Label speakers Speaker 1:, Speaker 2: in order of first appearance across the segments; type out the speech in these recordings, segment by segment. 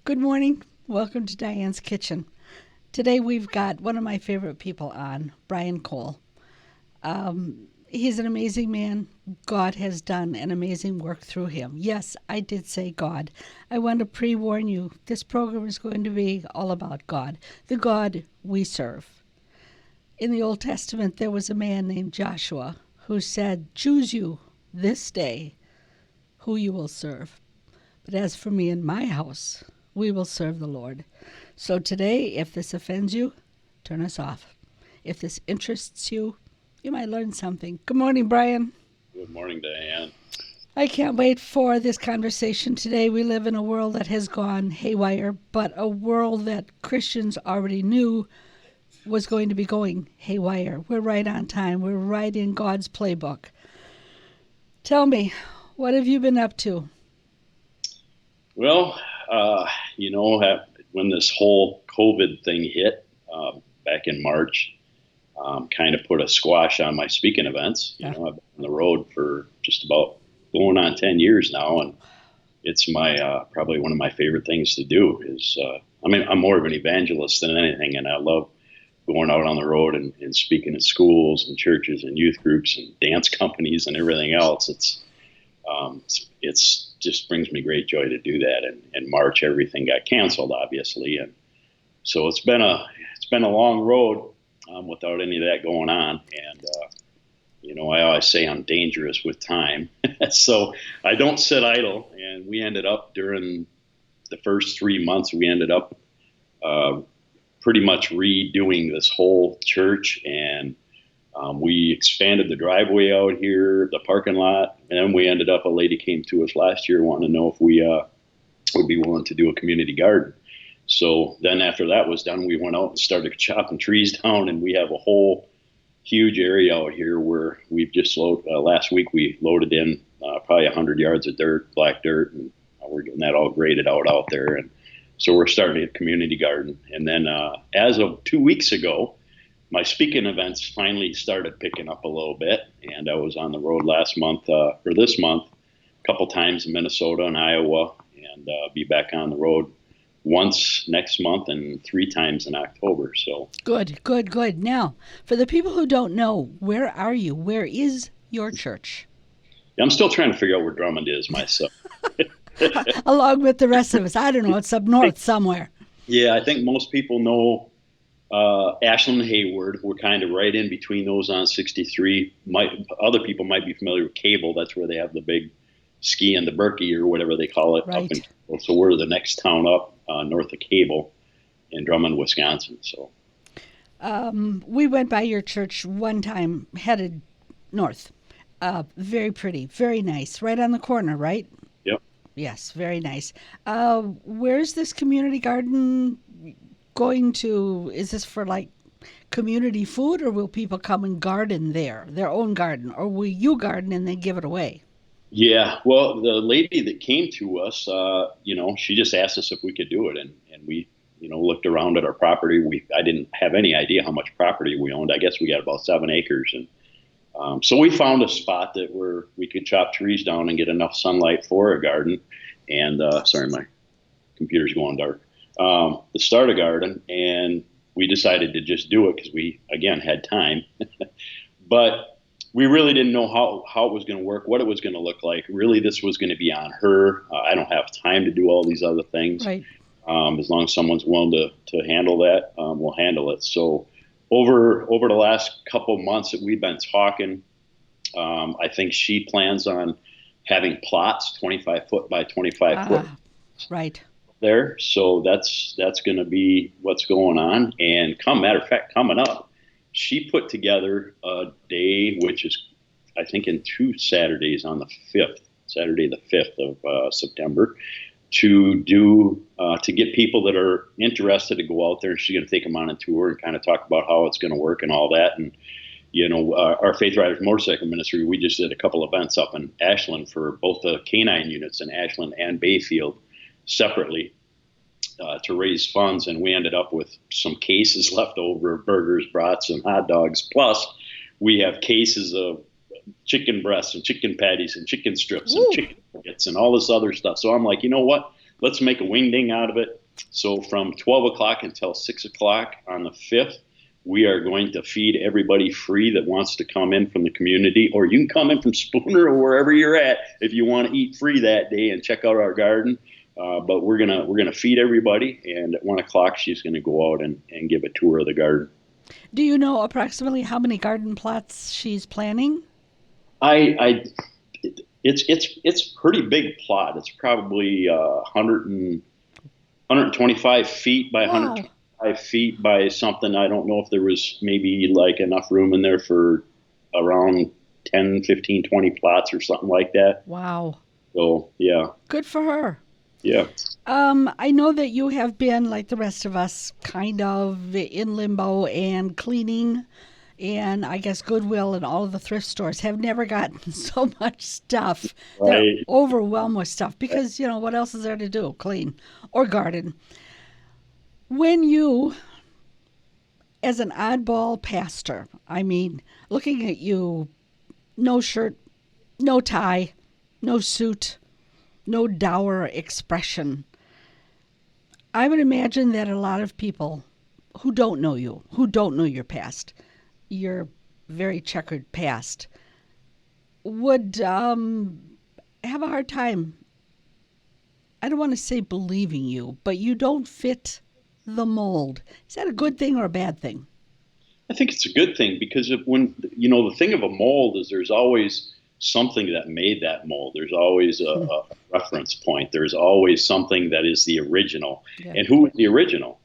Speaker 1: Good morning. Welcome to Diane's Kitchen. Today we've got one of my favorite people on, Brian Cole. He's an amazing man. God has done an amazing work through him. Yes, I did say God. I want to pre-warn you, this program is going to be all about God, the God we serve. In the Old Testament, there was a man named Joshua who said, "Choose you this day who you will serve. But as for me and my house, we will serve the Lord." So today, if this offends you, turn us off. If this interests you, you might learn something. Good morning, Brian.
Speaker 2: Good morning, Diane.
Speaker 1: I can't wait for this conversation today. We live in a world that has gone haywire, but a world that Christians already knew was going to be going haywire. We're right on time. We're right in God's playbook. Tell me, what have you been up to?
Speaker 2: Well, when this whole COVID thing hit back in March, kind of put a squash on my speaking events.
Speaker 1: Yeah.
Speaker 2: I've been on the road for just about going on 10 years now, and it's my probably one of my favorite things to do is, I'm more of an evangelist than anything, and I love going out on the road and speaking at schools and churches and youth groups and dance companies and everything else. It's just brings me great joy to do that. And in March, everything got canceled, obviously, and so it's been a long road without any of that going on. And I always say I'm dangerous with time, so I don't sit idle. And we ended up during the first 3 months, we ended up pretty much redoing this whole church, and we expanded the driveway out here, the parking lot, and then we ended up, a lady came to us last year wanting to know if we would be willing to do a community garden. So then after that was done, we went out and started chopping trees down, and we have a whole huge area out here where we've just last week we loaded in probably 100 yards of dirt, black dirt, and we're getting that all graded out there. And so we're starting a community garden. And then as of 2 weeks ago, my speaking events finally started picking up a little bit, and I was on the road this month, a couple times in Minnesota and Iowa, and be back on the road once next month and 3 times in October. So
Speaker 1: Good. Now, for the people who don't know, where are you? Where is your church?
Speaker 2: I'm still trying to figure out where Drummond is myself.
Speaker 1: Along with the rest of us. I don't know. It's up north somewhere.
Speaker 2: Yeah, I think most people know Ashland and Hayward. We're kind of right in between those on 63. Other people might be familiar with Cable. That's where they have the big ski and the Berkey or whatever they call it.
Speaker 1: Right.
Speaker 2: Up in Cable. So we're the next town up north of Cable in Drummond, Wisconsin. So
Speaker 1: We went by your church one time, headed north. Very pretty, very nice. Right on the corner, right?
Speaker 2: Yep.
Speaker 1: Yes, very nice. Where's this community garden going to? Is this for like community food, or will people come and garden there, their own garden, or will you garden and then give it away?
Speaker 2: Yeah, well, the lady that came to us, she just asked us if we could do it, and we, looked around at our property. I didn't have any idea how much property we owned. I guess we got about 7 acres, and so we found a spot where we could chop trees down and get enough sunlight for a garden. And sorry, my computer's going dark. To start a garden, and we decided to just do it because we again had time, but we really didn't know how it was going to work, what it was going to look like. Really, this was going to be on her. I don't have time to do all these other things.
Speaker 1: Right.
Speaker 2: As long as someone's willing to handle that, we'll handle it. So over the last couple months that we've been talking, I think she plans on having plots 25 foot by 25 foot.
Speaker 1: Right.
Speaker 2: There. So that's going to be what's going on. And matter of fact, coming up, she put together a day, which is, I think, in 2 Saturdays on the 5th, Saturday the 5th of September, to get people that are interested to go out there. She's going to take them on a tour and kind of talk about how it's going to work and all that. And, our Faith Riders Motorcycle Ministry, we just did a couple events up in Ashland for both the canine units in Ashland and Bayfield separately to raise funds, and we ended up with some cases left over, burgers, brats, and hot dogs. Plus, we have cases of chicken breasts and chicken patties and chicken strips and chicken nuggets and all this other stuff. So I'm like, you know what? Let's make a wing ding out of it. So from 12 o'clock until 6 o'clock on the 5th, we are going to feed everybody free that wants to come in from the community, or you can come in from Spooner or wherever you're at if you want to eat free that day and check out our garden. But we're gonna feed everybody, and at 1 o'clock she's gonna go out and give a tour of the garden.
Speaker 1: Do you know approximately how many garden plots she's planning?
Speaker 2: I it's pretty big plot. It's probably 125 feet by
Speaker 1: Wow.
Speaker 2: 125 feet by something. I don't know if there was maybe like enough room in there for around 10, 15, 20 plots or something like that.
Speaker 1: Wow.
Speaker 2: So yeah,
Speaker 1: Good for her.
Speaker 2: yeah.
Speaker 1: I know that you have been, like the rest of us, kind of in limbo and cleaning, and I guess Goodwill and all of the thrift stores have never gotten so much stuff. They're
Speaker 2: Right.
Speaker 1: overwhelmed with stuff because, what else is there to do? Clean or garden. When you, as an oddball pastor, I mean, looking at you, no shirt, no tie, no suit, no dour expression, I would imagine that a lot of people who don't know you, who don't know your past, your very checkered past, would have a hard time. I don't want to say believing you, but you don't fit the mold. Is that a good thing or a bad thing?
Speaker 2: I think it's a good thing because when the thing of a mold is there's always something that made that mold. There's always a reference point. There's always something that is the original.
Speaker 1: Yeah.
Speaker 2: And who is the original?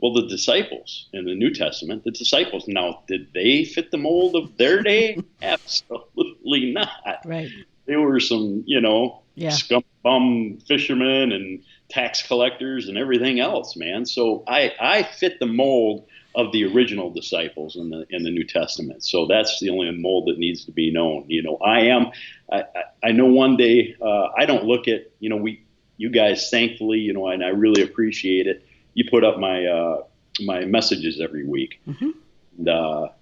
Speaker 2: Well, the disciples in the New Testament, the disciples. Now, did they fit the mold of their day? Absolutely not.
Speaker 1: Right.
Speaker 2: They were some,
Speaker 1: Yeah.
Speaker 2: scum bum fishermen and tax collectors and everything else, man. So I fit the mold of the original disciples in the New Testament. So that's the only mold that needs to be known. I know one day I don't look at you guys, thankfully, and I really appreciate it. You put up my messages every week.
Speaker 1: Mm-hmm.
Speaker 2: And,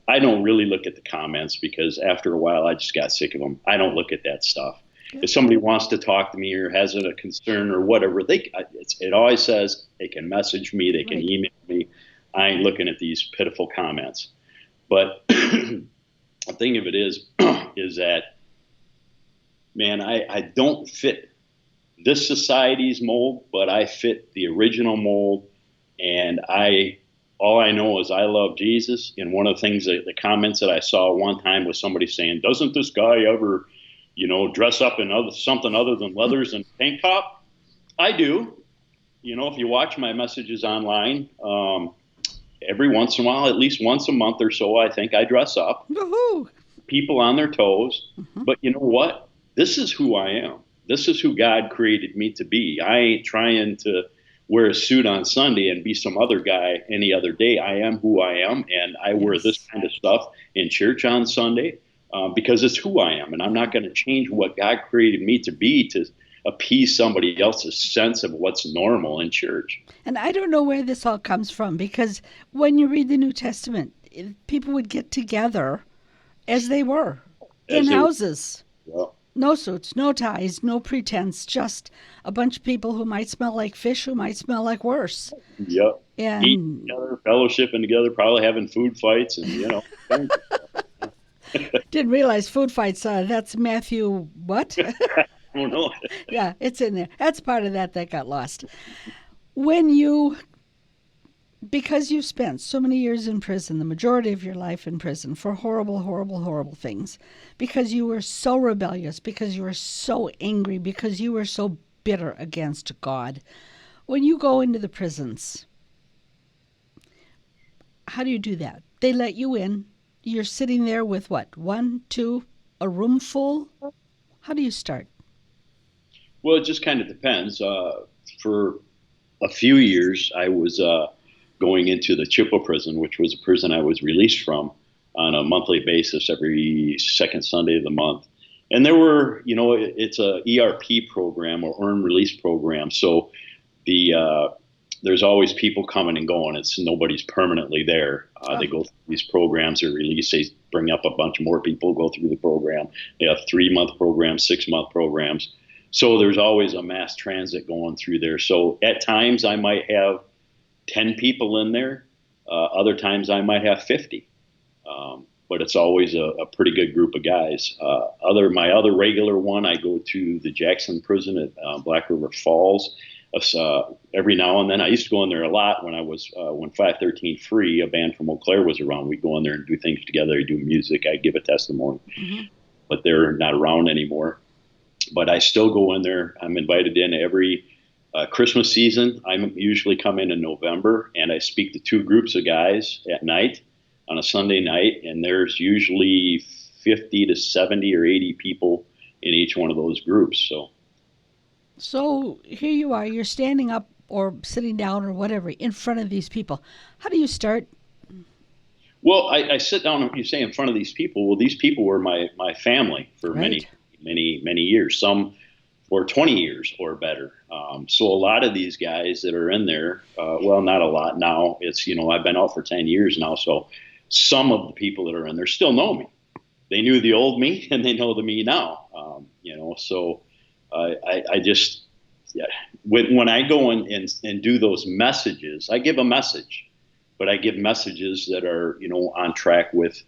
Speaker 2: I don't really look at the comments because after a while I just got sick of them. I don't look at that stuff. If somebody wants to talk to me or has a concern or whatever, it always says they can message me, they can email me. I ain't looking at these pitiful comments. But the thing of it is that, man, I don't fit this society's mold, but I fit the original mold. And all I know is I love Jesus. And one of the things the comments that I saw one time was somebody saying, doesn't this guy ever, dress up in something other than leathers and tank top? I do. If you watch my messages online, every once in a while, at least once a month or so, I think I dress up.
Speaker 1: Woohoo!
Speaker 2: People on their toes.
Speaker 1: Mm-hmm.
Speaker 2: But you know what? This is who I am. This is who God created me to be. I ain't trying to wear a suit on Sunday and be some other guy any other day. I am who I am, and I wear this kind of stuff in church on Sunday because it's who I am, and I'm not going to change what God created me to be to appease somebody else's sense of what's normal in church.
Speaker 1: And I don't know where this all comes from because when you read the New Testament, people would get together as they were in houses.
Speaker 2: Well,
Speaker 1: No suits, no ties, no pretense, just a bunch of people who might smell like fish, who might smell like worse.
Speaker 2: yep.
Speaker 1: And
Speaker 2: Eating together, fellowshipping together, probably having food fights, and
Speaker 1: didn't realize food fights, that's Matthew, what?
Speaker 2: I don't know.
Speaker 1: Yeah, it's in there. That's part of that got lost. Because you've spent so many years in prison, the majority of your life in prison for horrible, horrible, horrible things, because you were so rebellious, because you were so angry, because you were so bitter against God. When you go into the prisons, how do you do that? They let you in. You're sitting there with what? One, two, a room full? How do you start?
Speaker 2: Well, it just kind of depends. For a few years, I was going into the Chippewa prison, which was a prison I was released from on a monthly basis every second Sunday of the month. And there were, it's a ERP program or earn release program. So there's always people coming and going. Nobody's permanently there. They go through these programs, they're released, they bring up a bunch more people, go through the program. They have 3-month programs, 6-month programs. So there's always a mass transit going through there. So at times I might have 10 people in there. Other times I might have 50. But it's always a pretty good group of guys. My other regular one, I go to the Jackson prison at Black River Falls. Every now and then, I used to go in there a lot when I was when 513 Free, a band from Eau Claire, was around. We'd go in there and do things together, do music. I'd give a testimony, but they're not around anymore. But I still go in there. I'm invited in every Christmas season. I usually come in November, and I speak to two groups of guys at night on a Sunday night, and there's usually 50 to 70 or 80 people in each one of those groups.
Speaker 1: So here you are, you're standing up or sitting down or whatever in front of these people. How do you start?
Speaker 2: Well, I sit down, and you say in front of these people. Well, these people were my family for
Speaker 1: Right.
Speaker 2: many years, some for 20 years or better. So a lot of these guys that are in there, well, not a lot now. It's, I've been out for 10 years now, so some of the people that are in there still know me. They knew the old me, and they know the me now. So I just, yeah, when I go in and do those messages, I give a message, but I give messages that are, on track with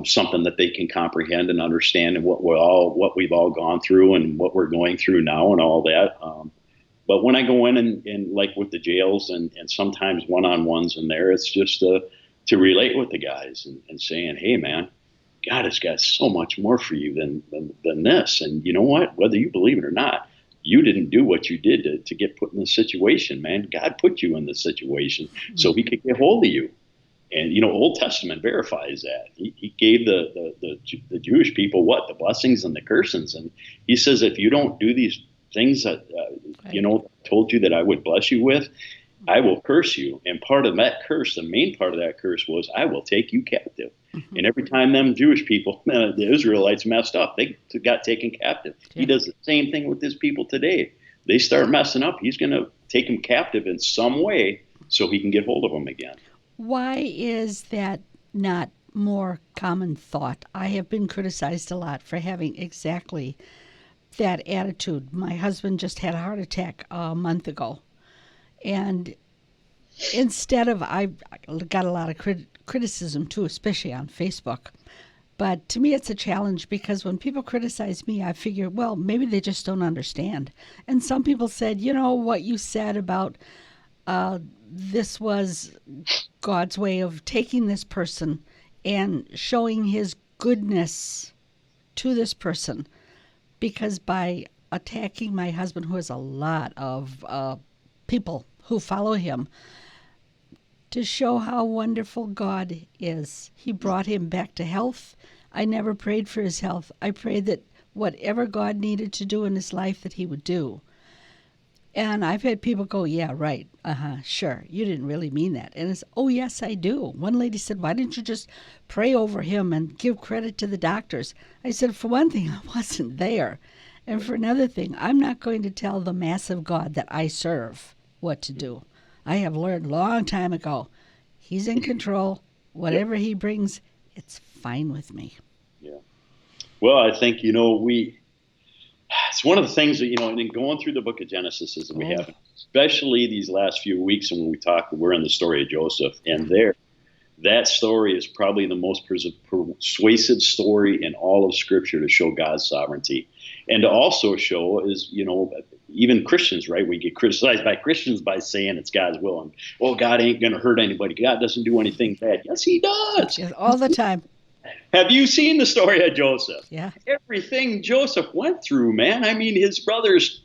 Speaker 2: something that they can comprehend and understand, and what we've all gone through and what we're going through now and all that. But when I go in and like with the jails and sometimes one-on-ones in there, it's just to relate with the guys and saying, hey, man, God has got so much more for you than this. And you know what? Whether you believe it or not, you didn't do what you did to get put in this situation, man. God put you in this situation so he could get hold of you. And, Old Testament verifies that. He gave the Jewish people the blessings and the cursings. And he says, if you don't do these things that, told you that I would bless you with, I will curse you. And part of that curse, the main part of that curse was, I will take you captive. Mm-hmm. And every time them Jewish people, the Israelites messed up, they got taken captive. Yeah. He does the same thing with his people today. They start messing up, he's going to take them captive in some way so he can get hold of them again.
Speaker 1: Why is that not more common thought? I have been criticized a lot for having exactly that attitude. My husband just had a heart attack a month ago. And instead of, I got a lot of criticism too, especially on Facebook. But to me, it's a challenge because when people criticize me, I figure, well, maybe they just don't understand. And some people said, what you said about this was God's way of taking this person and showing his goodness to this person. Because by attacking my husband, who has a lot of people who follow him, to show how wonderful God is. He brought him back to health. I never prayed for his health. I prayed that whatever God needed to do in his life, that he would do. And I've had people go, yeah, right, sure, you didn't really mean that. And it's, oh, yes, I do. One lady said, why didn't you just pray over him and give credit to the doctors? I said, for one thing, I wasn't there. And for another thing, I'm not going to tell the massive God that I serve what to do. I have learned a long time ago, he's in control. Whatever he brings, it's fine with me.
Speaker 2: Yeah. Well, I think, it's one of the things that, in going through the book of Genesis as we have, especially these last few weeks when we talk, we're in the story of Joseph, and that story is probably the most persuasive story in all of Scripture to show God's sovereignty. And to also show is, even Christians, right? We get criticized by Christians by saying it's God's will. And, God ain't going to hurt anybody. God doesn't do anything bad. Yes, he does.
Speaker 1: Yes, all the time.
Speaker 2: Have you seen the story of Joseph?
Speaker 1: Yeah.
Speaker 2: Everything Joseph went through, man. I mean, his brothers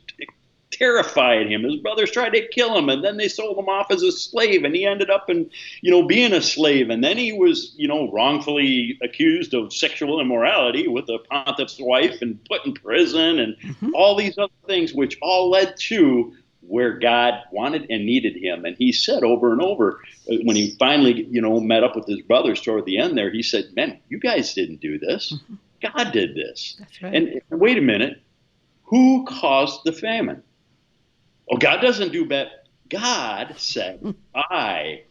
Speaker 2: terrified him. His brothers tried to kill him, and then they sold him off as a slave, and he ended up being a slave. And then he was, wrongfully accused of sexual immorality with a pontiff's wife and put in prison and all these other things, which all led to where God wanted and needed him. And he said over and over, when he finally, met up with his brothers toward the end there, he said, man, you guys didn't do this. God did this.
Speaker 1: That's right.
Speaker 2: And wait a minute, who caused the famine? Oh, God doesn't do that. God said, I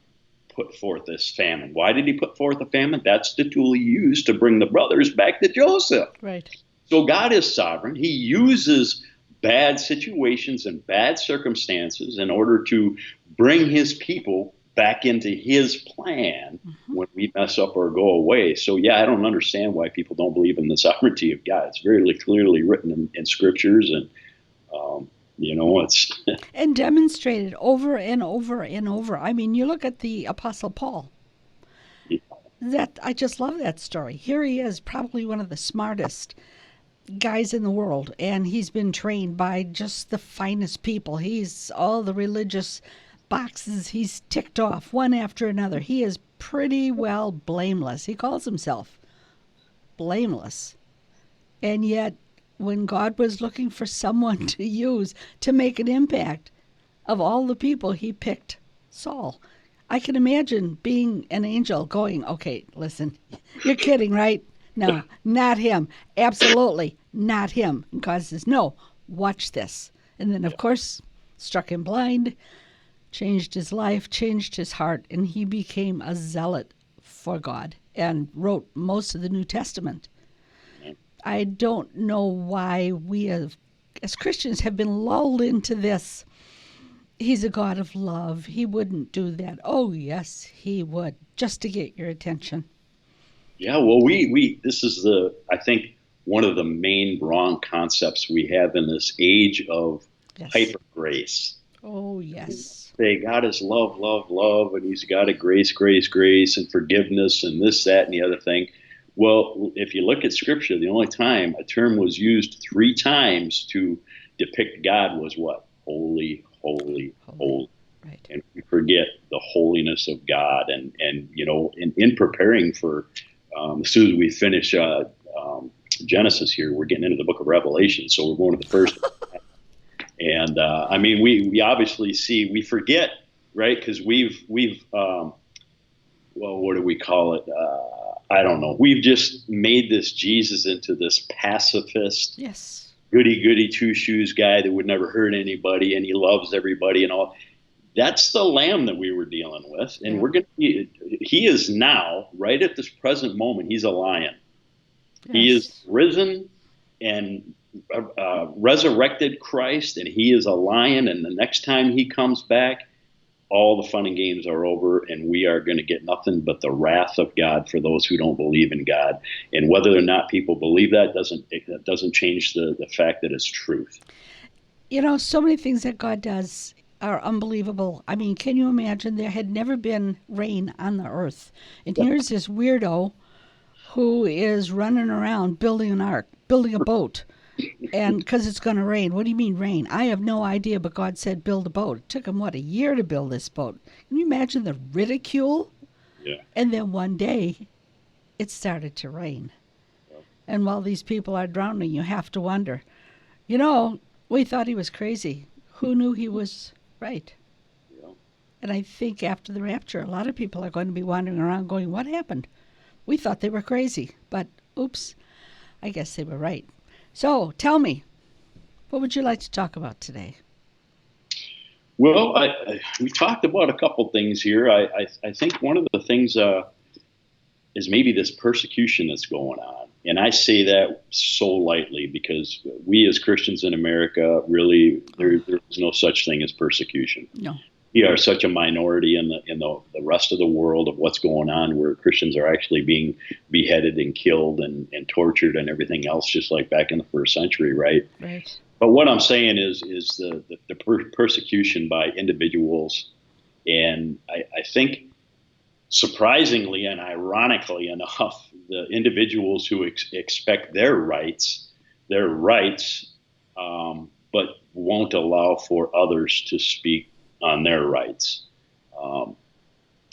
Speaker 2: put forth this famine. Why did he put forth a famine? That's the tool he used to bring the brothers back to Joseph.
Speaker 1: Right.
Speaker 2: So God is sovereign. He uses bad situations and bad circumstances in order to bring his people back into his plan when we mess up or go away. So, yeah, I don't understand why people don't believe in the sovereignty of God. It's very clearly written in scriptures, and, it's.
Speaker 1: And demonstrated over and over and over. I mean, you look at the Apostle Paul. That I just love that story. Here he is, probably one of the smartest guys in the world, and he's been trained by just the finest people. He's all the religious boxes he's ticked off one after another. He is pretty well blameless. He calls himself blameless. And yet, when God was looking for someone to use to make an impact, of all the people, he picked Saul. I can imagine being an angel going, okay, listen, you're kidding, right? No, not him. Absolutely not him. And God says, no, watch this. And then, of course, struck him blind, changed his life, changed his heart, and he became a zealot for God and wrote most of the New Testament. I don't know why we as Christians have been lulled into this. He's a God of love. He wouldn't do that. Oh, yes, he would, just to get your attention.
Speaker 2: Yeah, well, this is I think, one of the main wrong concepts we have in this age of hyper grace.
Speaker 1: Oh, yes.
Speaker 2: Say God is love, love, love, and he's got a grace, grace, grace, and forgiveness, and this, that, and the other thing. Well, if you look at Scripture, the only time a term was used 3 times to depict God was what? Holy, holy, holy.
Speaker 1: Right.
Speaker 2: And we forget the holiness of God. And in preparing for, as soon as we finish Genesis here, we're getting into the book of Revelation. So we're going to the first. And we obviously we forget, right? Because we've what do we call it? I don't know. We've just made this Jesus into this pacifist,
Speaker 1: yes,
Speaker 2: goody two shoes guy that would never hurt anybody, and he loves everybody and all. That's the lamb that we were dealing with, and he is now, right at this present moment, he's a lion. Yes. He is risen and resurrected Christ, and he is a lion, and the next time he comes back, all the fun and games are over, and we are going to get nothing but the wrath of God for those who don't believe in God. And whether or not people believe that doesn't change the fact that it's truth.
Speaker 1: So many things that God does are unbelievable. I mean, can you imagine? There had never been rain on the earth, and here's this weirdo who is running around building an ark, building a boat. And because it's going to rain. What do you mean rain? I have no idea, but God said build a boat. It took him, a year to build this boat. Can you imagine the ridicule?
Speaker 2: Yeah.
Speaker 1: And then one day, it started to rain. Yeah. And while these people are drowning, you have to wonder, we thought he was crazy. Who knew he was right? Yeah. And I think after the rapture, a lot of people are going to be wandering around going, what happened? We thought they were crazy, but oops, I guess they were right. So tell me, what would you like to talk about today?
Speaker 2: Well, we talked about a couple things here. I think one of the things is maybe this persecution that's going on. And I say that so lightly because we as Christians in America, really, there's no such thing as persecution.
Speaker 1: No.
Speaker 2: We are such a minority in the rest of the world of what's going on, where Christians are actually being beheaded and killed and tortured and everything else, just like back in the first century, right?
Speaker 1: Right.
Speaker 2: But what I'm saying is the persecution by individuals, and I think surprisingly and ironically enough, the individuals who expect their rights, but won't allow for others to speak on their rights.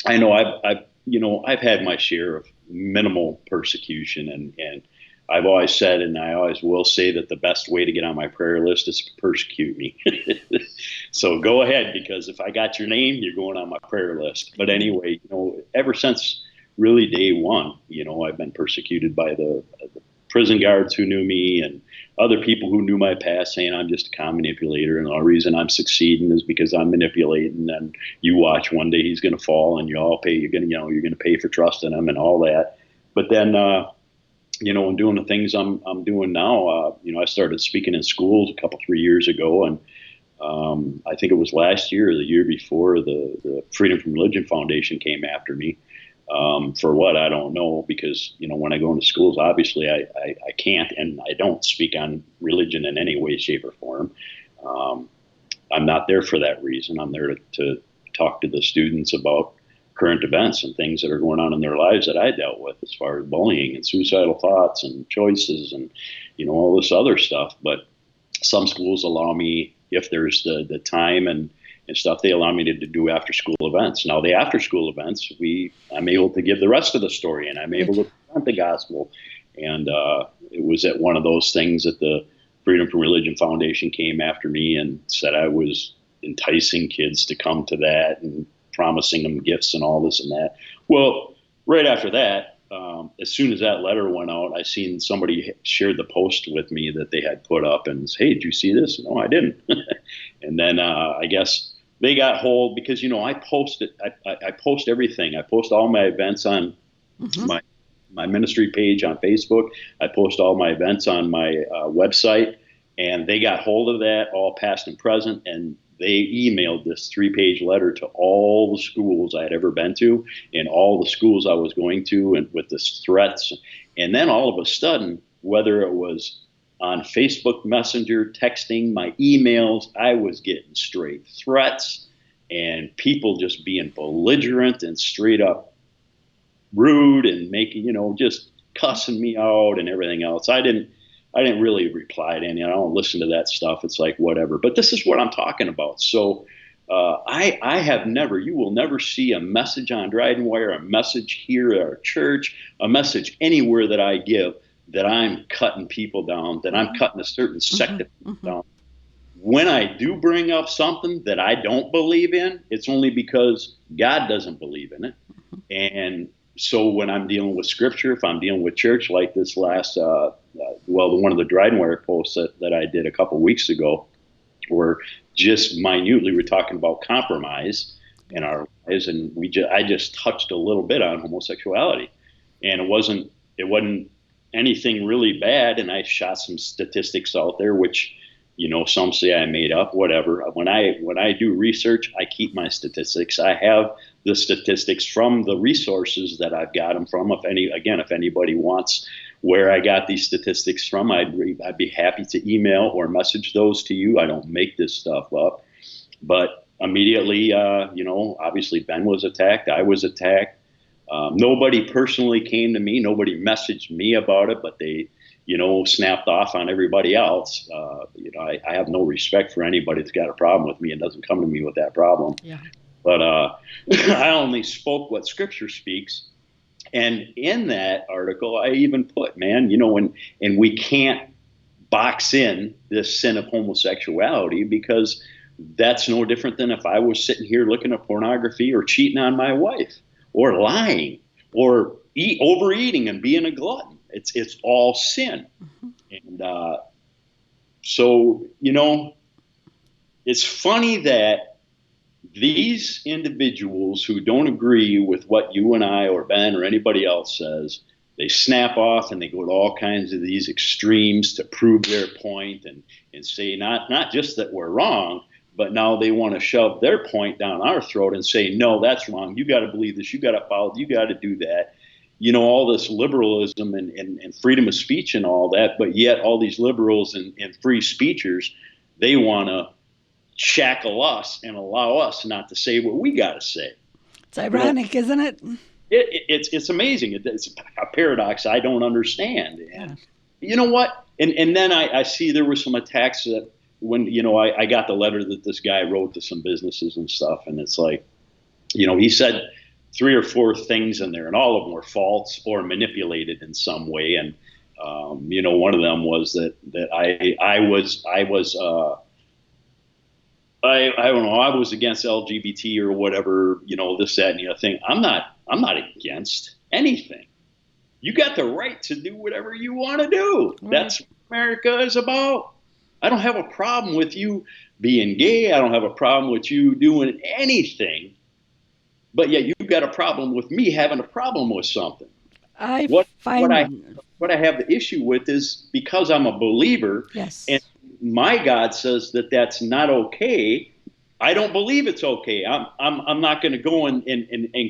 Speaker 2: I know I've had my share of minimal persecution, and I've always said, and I always will say, that the best way to get on my prayer list is to persecute me. So go ahead, because if I got your name, you're going on my prayer list. But anyway, ever since really day one, I've been persecuted by the prison guards who knew me and other people who knew my past, saying I'm just a con manipulator, and the only reason I'm succeeding is because I'm manipulating. And you watch, one day he's going to fall, and you're going to pay for trusting him and all that. But then, and doing the things I'm doing now. I started speaking in schools a couple 3 years ago, and I think it was last year or the year before, the Freedom from Religion Foundation came after me. For what, I don't know, because when I go into schools, obviously I can't, and I don't speak on religion in any way, shape, or form. I'm not there for that reason. I'm there to talk to the students about current events and things that are going on in their lives that I dealt with, as far as bullying and suicidal thoughts and choices and all this other stuff. But some schools allow me, if there's the time and stuff, they allow me to do after school events. Now the after school events, I'm able to give the rest of the story, and I'm able to present the gospel. And it was at one of those things that the Freedom from Religion Foundation came after me and said I was enticing kids to come to that and promising them gifts and all this and that. Well, right after that, as soon as that letter went out, I seen somebody shared the post with me that they had put up and said, "Hey, did you see this?" No, I didn't. And then I guess they got hold, because I post it. I post everything. I post all my events on my ministry page on Facebook. I post all my events on my website, and they got hold of that, all past and present, and they emailed this 3-page letter to all the schools I had ever been to and all the schools I was going to, and with this threats. And then all of a sudden, whether it was on Facebook Messenger, texting, my emails, I was getting straight threats and people just being belligerent and straight up rude and making, just cussing me out and everything else. I didn't really reply to any. I don't listen to that stuff. It's like, whatever. But this is what I'm talking about. So I have never, you will never see a message on Dryden Wire, a message here at our church, a message anywhere that I give, that I'm cutting people down, that I'm cutting a certain sect of people down. When I do bring up something that I don't believe in, it's only because God doesn't believe in it. And so when I'm dealing with scripture, if I'm dealing with church, like this last, one of the Dryden Wire posts that I did a couple weeks ago, where just minutely we're talking about compromise in our lives, and I just touched a little bit on homosexuality, and it wasn't anything really bad, and I shot some statistics out there, which some say I made up, whatever. When I do research, I keep my statistics. I have the statistics from the resources that I've got them from. If anybody wants where I got these statistics from, I'd be happy to email or message those to you. I don't make this stuff up. But immediately, obviously Ben was attacked. I was attacked. Nobody personally came to me. Nobody messaged me about it, but they, snapped off on everybody else. I have no respect for anybody that's got a problem with me and doesn't come to me with that problem.
Speaker 1: Yeah.
Speaker 2: But I only spoke what Scripture speaks. And in that article, I even put, and we can't box in this sin of homosexuality, because that's no different than if I was sitting here looking at pornography or cheating on my wife or lying or overeating and being a glutton. It's all sin. And so, it's funny that these individuals who don't agree with what you and I or Ben or anybody else says, they snap off and they go to all kinds of these extremes to prove their point and say not just that we're wrong, but now they want to shove their point down our throat and say, no, that's wrong. You got to believe this. You got to follow. You got to do that. All this liberalism and freedom of speech and all that, but yet all these liberals and free speechers, they want to shackle us and allow us not to say what we got to say.
Speaker 1: It's ironic, isn't it?
Speaker 2: It's amazing. It's a paradox I don't understand. And you know what? And then I see there were some attacks that when, I got the letter that this guy wrote to some businesses and stuff. And it's like, he said 3 or 4 things in there, and all of them were false or manipulated in some way. And, one of them was that I don't know, I was against LGBT or whatever, this, that, and the other thing. I'm not against anything. You got the right to do whatever you want to do. Right. That's what America is about. I don't have a problem with you being gay. I don't have a problem with you doing anything. But yet you've got a problem with me having a problem with something.
Speaker 1: I
Speaker 2: What what I
Speaker 1: find,
Speaker 2: what I have the issue with is because I'm a believer and
Speaker 1: yes.
Speaker 2: my God says that that's not okay. I don't believe it's okay. I'm not going to go and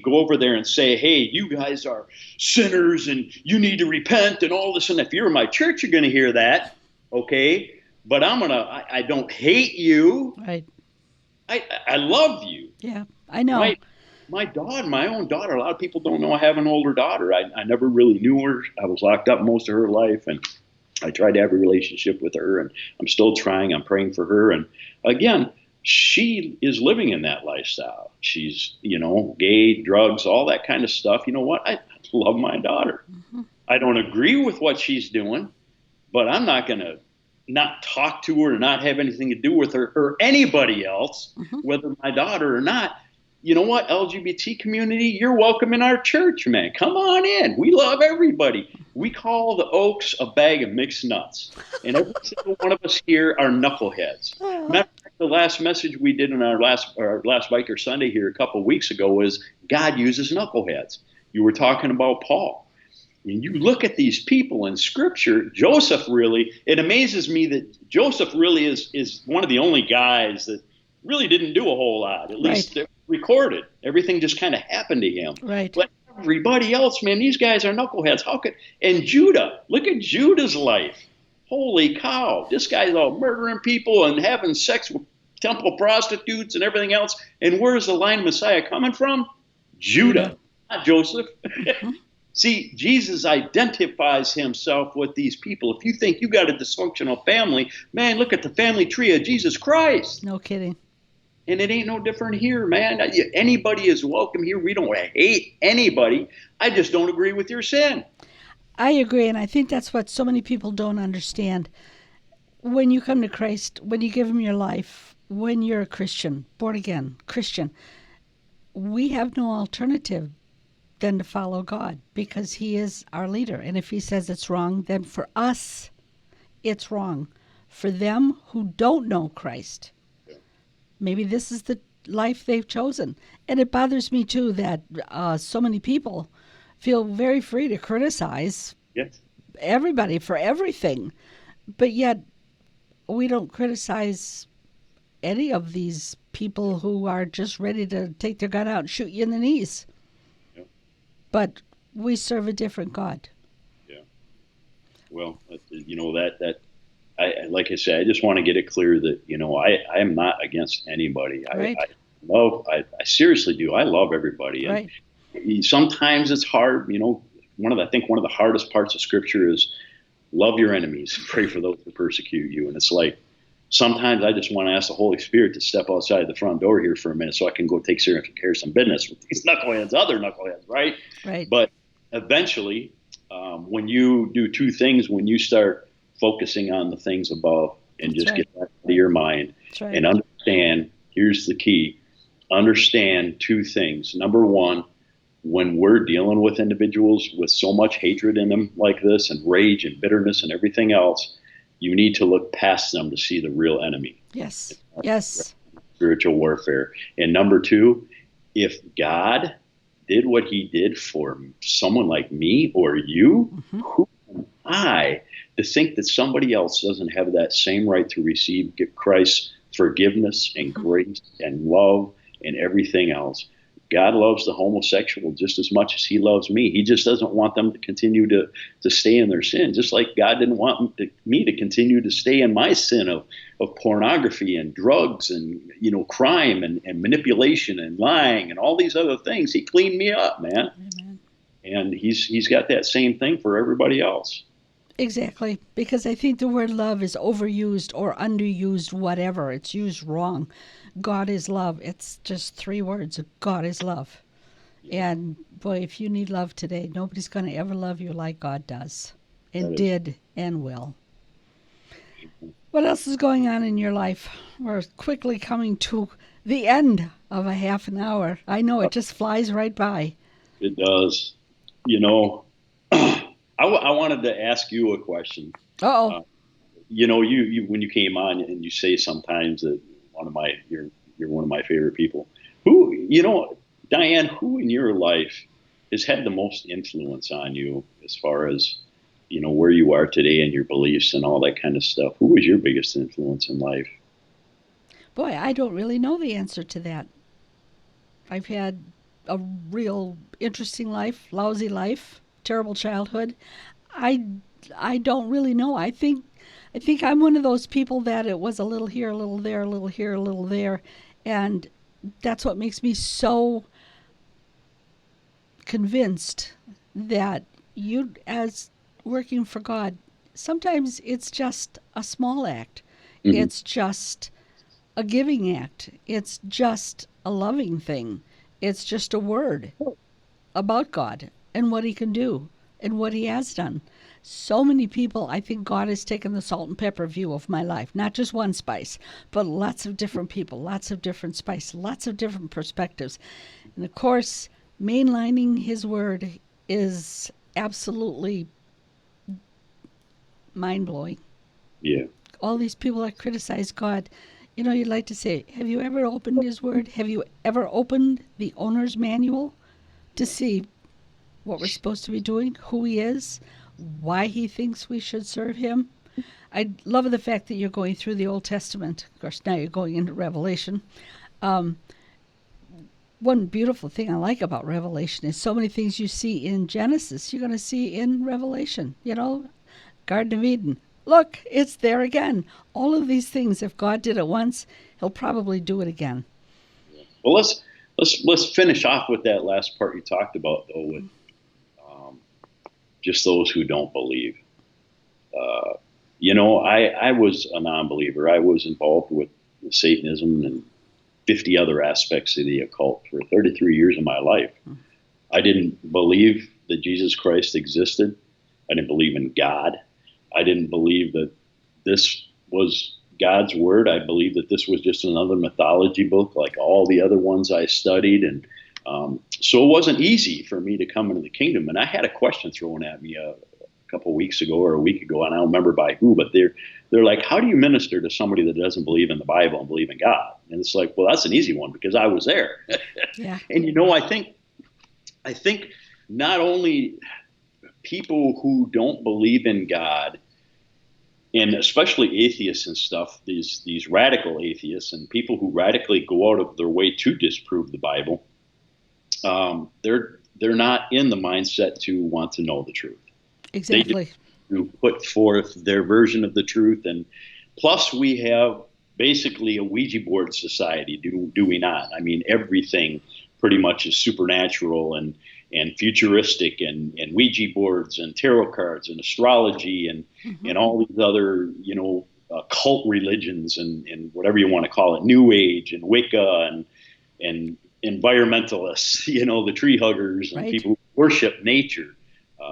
Speaker 2: go over there and say, hey, you guys are sinners and you need to repent and all this. And if you're in my church, you're going to hear that. Okay. But I don't hate you.
Speaker 1: Right.
Speaker 2: I love you.
Speaker 1: Yeah, I know.
Speaker 2: My my own daughter. A lot of people don't know I have an older daughter. I never really knew her. I was locked up most of her life, and I tried to have a relationship with her, and I'm still trying. I'm praying for her, and again, she is living in that lifestyle. She's gay, drugs, all that kind of stuff. You know what? I love my daughter.
Speaker 1: Hmm.
Speaker 2: I don't agree with what she's doing, but I'm not going to not talk to her or not have anything to do with her or anybody else,
Speaker 1: Hmm.
Speaker 2: whether my daughter or not. You know what, LGBT community, you're welcome in our church, man. Come on in. We love everybody. We call the Oaks a bag of mixed nuts. And every single one of us here are knuckleheads.
Speaker 1: Oh,
Speaker 2: Matter of fact, the last message we did in our last Biker Sunday here a couple of weeks ago was God uses knuckleheads. You were talking about Paul. And you look at these people in Scripture, Joseph really, it amazes me that Joseph really is one of the only guys that really didn't do a whole lot. At
Speaker 1: right,
Speaker 2: least recorded. Everything just kind of happened to him.
Speaker 1: right.
Speaker 2: But everybody else, man, these guys are knuckleheads. And Judah, look at Judah's life. Holy cow. This guy's all murdering people and having sex with temple prostitutes and everything else. And where's the line of Messiah coming from?
Speaker 1: Judah.
Speaker 2: Judah, not Joseph.
Speaker 1: Hmm.
Speaker 2: See, Jesus identifies himself with these people. If you think you got a dysfunctional family, man, look at the family tree of Jesus Christ.
Speaker 1: No kidding.
Speaker 2: And it ain't no different here, man. Anybody is welcome here. We don't hate anybody. I just don't agree with your sin.
Speaker 1: I agree, and I think that's what so many people don't understand. When you come to Christ, when you give Him your life, when you're a Christian, born again Christian, we have no alternative than to follow God because He is our leader. And if He says it's wrong, then for us, it's wrong. For them who don't know Christ, maybe this is the life they've chosen. And it bothers me too that so many people feel very free to criticize
Speaker 2: Yes.
Speaker 1: everybody for everything, but yet we don't criticize any of these people who are just ready to take their gun out and shoot you in the knees.
Speaker 2: Yeah.
Speaker 1: But we serve a different God.
Speaker 2: Yeah. Well, that like I said, I just want to get it clear that I am not against anybody.
Speaker 1: Right.
Speaker 2: I seriously do. I love everybody, and
Speaker 1: Right.
Speaker 2: sometimes it's hard. I think one of the hardest parts of Scripture is love your enemies, pray for those who persecute you, and it's like sometimes I just want to ask the Holy Spirit to step outside the front door here for a minute so I can go take care of some business with these knuckleheads, other knuckleheads, right?
Speaker 1: Right.
Speaker 2: But eventually, when you do two things, when you start focusing on the things above and
Speaker 1: That's
Speaker 2: just
Speaker 1: right.
Speaker 2: get that out of your mind
Speaker 1: That's right.
Speaker 2: and understand, here's the key, understand two things. Number one, when we're dealing with individuals with so much hatred in them like this and rage and bitterness and everything else, you need to look past them to see the real enemy.
Speaker 1: Yes. Yes.
Speaker 2: Spiritual warfare. And number two, if God did what he did for someone like me or you,
Speaker 1: Hmm.
Speaker 2: who am I to think that somebody else doesn't have that same right to receive Christ's forgiveness and grace and love and everything else? God loves the homosexual just as much as he loves me. He just doesn't want them to continue to stay in their sin, just like God didn't want me to continue to stay in my sin of pornography and drugs and crime and manipulation and lying and all these other things. He cleaned me up, man.
Speaker 1: Amen.
Speaker 2: And he's got that same thing for everybody else.
Speaker 1: Exactly. Because I think the word love is overused or underused, whatever. It's used wrong. God is love. It's just 3 words. God is love. And boy, if you need love today, nobody's going to ever love you like God does and did and will. What else is going on in your life? We're quickly coming to the end of a half an hour. I know it just flies right by.
Speaker 2: It does. I wanted to ask you a question.
Speaker 1: Uh-oh.
Speaker 2: Uh, you when you came on and you say sometimes that you're one of my favorite people. Who, Diane, who in your life has had the most influence on you as far as, where you are today and your beliefs and all that kind of stuff? Who was your biggest influence in life?
Speaker 1: Boy, I don't really know the answer to that. I've had a real interesting life, lousy life, terrible childhood. I I don't really know. I think I'm one of those people that it was a little here, a little there, a little here, a little there, and that's what makes me so convinced that you, as working for God, sometimes it's just a small act.
Speaker 2: Hmm.
Speaker 1: It's just a giving act. It's just a loving thing. It's just a word about God and what He can do and what He has done. So many people, I think God has taken the salt and pepper view of my life, not just one spice, but lots of different people, lots of different spice, lots of different perspectives. And of course, mainlining His word is absolutely mind blowing.
Speaker 2: Yeah.
Speaker 1: All these people that criticize God, you'd like to say, have you ever opened His word? Have you ever opened the owner's manual to see what we're supposed to be doing, who He is, why He thinks we should serve Him? I love the fact that you're going through the Old Testament. Of course, now you're going into Revelation. Um, One beautiful thing I like about Revelation is so many things you see in Genesis, you're going to see in Revelation. Garden of Eden. Look, it's there again. All of these things, if God did it once, He'll probably do it again.
Speaker 2: Well, let's finish off with that last part you talked about, though, with um, just those who don't believe. Uh, I was a non-believer. I was involved with Satanism and 50 other aspects of the occult for 33 years of my life. I didn't believe that Jesus Christ existed. I didn't believe in God. I didn't believe that this was God's word. I believed that this was just another mythology book like all the other ones I studied. And so it wasn't easy for me to come into the kingdom. And I had a question thrown at me a couple of weeks ago or a week ago, and I don't remember by who, but they're like, how do you minister to somebody that doesn't believe in the Bible and believe in God? And it's like, well, that's an easy one because I was there.
Speaker 1: Yeah.
Speaker 2: And I think not only people who don't believe in God, and especially atheists and stuff, these radical atheists and people who radically go out of their way to disprove the Bible, they're not in the mindset to want to know the truth. They
Speaker 1: Exactly.
Speaker 2: to put forth their version of the truth. And plus, we have basically a Ouija board society, do we not? I mean, everything pretty much is supernatural and futuristic, and Ouija boards and tarot cards and astrology and all these other, cult religions and whatever you want to call it, New Age and Wicca and environmentalists, the tree huggers and
Speaker 1: Right.
Speaker 2: people who worship nature,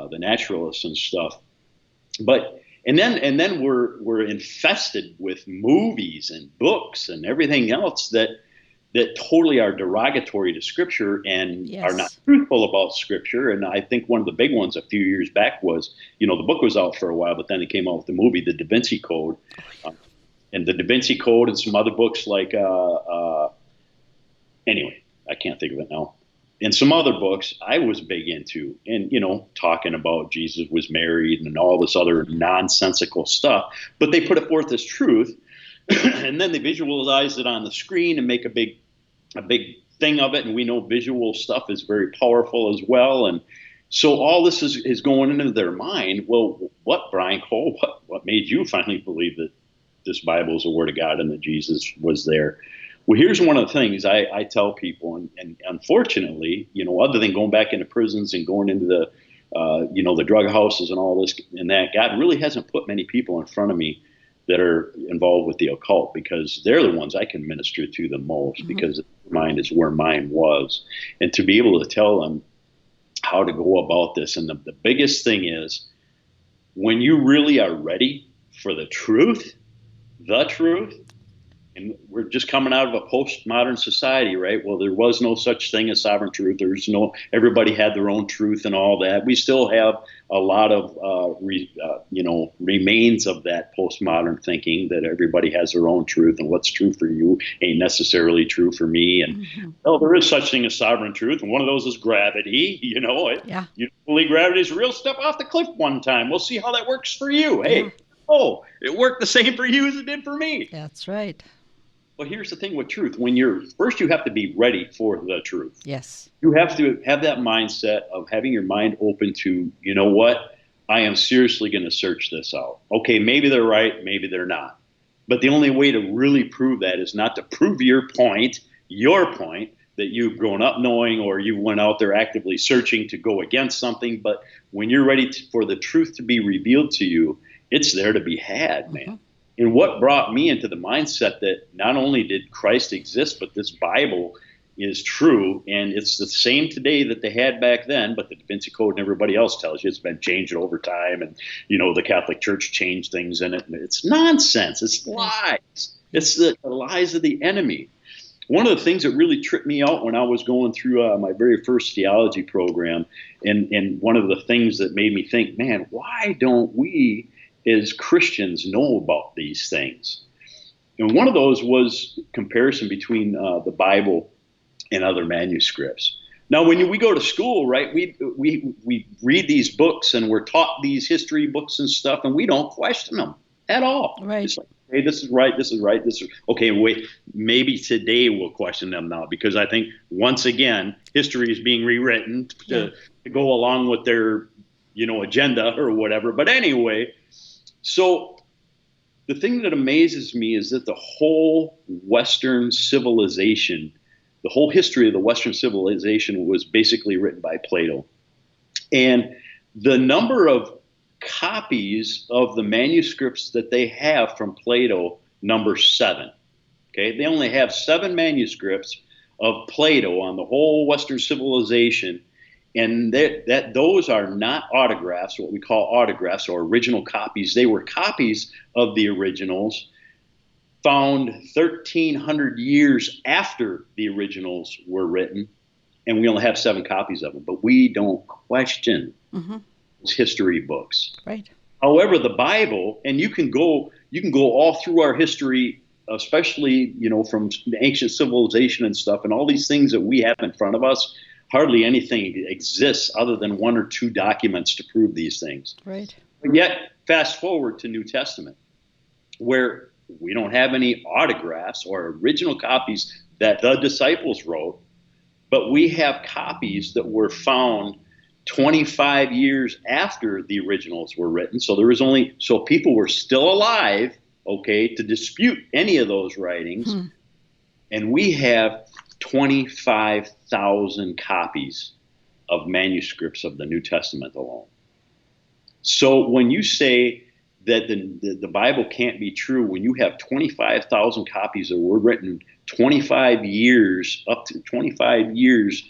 Speaker 2: the naturalists and stuff. But and then we're infested with movies and books and everything else that totally are derogatory to Scripture and are not
Speaker 1: Yes.
Speaker 2: truthful about Scripture. And I think one of the big ones a few years back was, the book was out for a while, but then it came out with the movie, The Da Vinci Code, and the Da Vinci Code and some other books like anyway, I can't think of it now. And some other books I was big into, and talking about Jesus was married and all this other nonsensical stuff. But they put it forth as truth, and then they visualize it on the screen and make a big thing of it. And we know visual stuff is very powerful as well. And so all this is going into their mind. Well, what, Brian Cole? What made you finally believe that this Bible is the Word of God and that Jesus was there? Well, here's one of the things I tell people, and unfortunately, other than going back into prisons and going into the drug houses and all this and that, God really hasn't put many people in front of me that are involved with the occult, because they're the ones I can minister to the most, because mine is where mine was. And to be able to tell them how to go about this. And the biggest thing is, when you really are ready for the truth, And we're just coming out of a postmodern society, right? Well, there was no such thing as sovereign truth. Everybody had their own truth and all that. We still have a lot of, remains of that postmodern thinking that everybody has their own truth, and what's true for you ain't necessarily true for me. And well, there is such thing as sovereign truth, and one of those is gravity.
Speaker 1: Yeah.
Speaker 2: You believe gravity is real? Step off the cliff one time. We'll see how that works for you.
Speaker 1: Yeah.
Speaker 2: Hey, oh, it worked the same for you as it did for me.
Speaker 1: That's right.
Speaker 2: But here's the thing with truth. First, you have to be ready for the truth.
Speaker 1: Yes.
Speaker 2: You have to have that mindset of having your mind open to, you know what? I am seriously going to search this out. Okay, maybe they're right, maybe they're not. But the only way to really prove that is not to prove your point that you've grown up knowing, or you went out there actively searching to go against something. But when you're ready for the truth to be revealed to you, it's there to be had, man. And what brought me into the mindset that not only did Christ exist, but this Bible is true, and it's the same today that they had back then, but the Da Vinci Code and everybody else tells you it's been changed over time, and the Catholic Church changed things in it. And it's nonsense. It's lies. It's the lies of the enemy. One of the things that really tripped me out when I was going through my very first theology program, and one of the things that made me think, man, why don't we as Christians know about these things? And one of those was comparison between the Bible and other manuscripts. Now, when we go to school, right, we read these books and we're taught these history books and stuff, and we don't question them at all.
Speaker 1: Right.
Speaker 2: It's like, hey, this is right, this is right, this is okay. Wait, maybe today we'll question them now, because I think once again history is being rewritten to go along with their agenda or whatever. But anyway, so the thing that amazes me is that the whole Western civilization, the whole history of the Western civilization was basically written by Plato. And the number of copies of the manuscripts that they have from Plato numbers 7. Okay, they only have 7 manuscripts of Plato on the whole Western civilization. And those are not autographs, what we call autographs or original copies. They were copies of the originals found 1,300 years after the originals were written, and we only have 7 copies of them. But we don't question those history books.
Speaker 1: Right.
Speaker 2: However, the Bible, and you can go all through our history, especially from ancient civilization and stuff, and all these things that we have in front of us. Hardly anything exists other than 1 or 2 documents to prove these things.
Speaker 1: Right.
Speaker 2: But yet, fast forward to New Testament, where we don't have any autographs or original copies that the disciples wrote, but we have copies that were found 25 years after the originals were written. So people were still alive, okay, to dispute any of those writings. And we have 25,000 copies of manuscripts of the New Testament alone. So when you say that the Bible can't be true, when you have 25,000 copies that were written 25 years, up to 25 years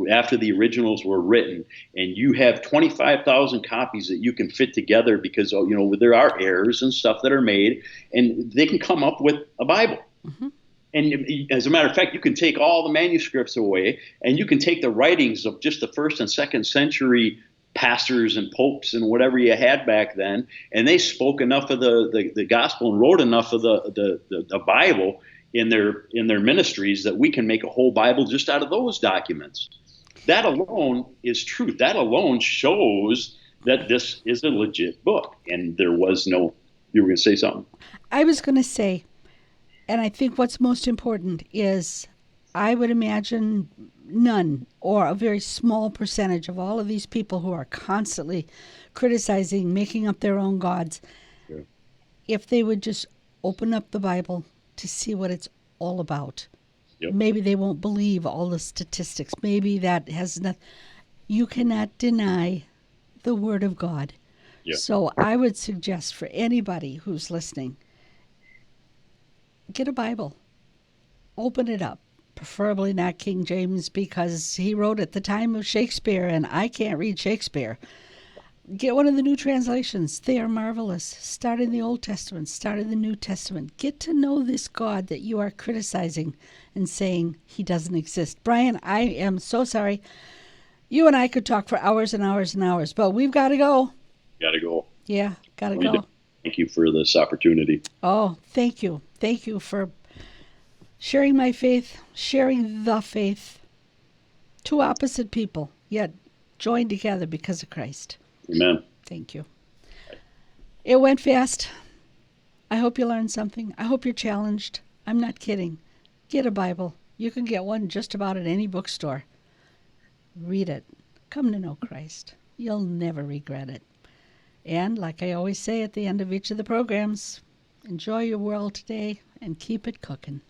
Speaker 2: after the originals were written, and you have 25,000 copies that you can fit together because there are errors and stuff that are made, and they can come up with a Bible. And as a matter of fact, you can take all the manuscripts away, and you can take the writings of just the 1st and 2nd century pastors and popes and whatever you had back then, and they spoke enough of the gospel and wrote enough of the Bible in their ministries that we can make a whole Bible just out of those documents. That alone is truth. That alone shows that this is a legit book, and there was no. You were going to say something?
Speaker 1: I was going to say, and I think what's most important is, I would imagine none or a very small percentage of all of these people who are constantly criticizing, making up their own gods, if they would just open up the Bible to see what it's all about. Maybe they won't believe all the statistics. Maybe that has nothing. You cannot deny the Word of God. So I would suggest for anybody who's listening, get a Bible. Open it up. Preferably not King James, because he wrote at the time of Shakespeare, and I can't read Shakespeare. Get one of the new translations. They are marvelous. Start in the Old Testament, start in the New Testament. Get to know this God that you are criticizing and saying he doesn't exist. Brian, I am so sorry. You and I could talk for hours and hours and hours, but we've got to go.
Speaker 2: Got to go.
Speaker 1: Yeah, got to go.
Speaker 2: Thank you for this opportunity.
Speaker 1: Oh, thank you. Thank you for sharing my faith, sharing the faith. Two opposite people, yet joined together because of Christ.
Speaker 2: Amen.
Speaker 1: Thank you. It went fast. I hope you learned something. I hope you're challenged. I'm not kidding. Get a Bible. You can get one just about at any bookstore. Read it. Come to know Christ. You'll never regret it. And like I always say at the end of each of the programs, enjoy your world today and keep it cooking.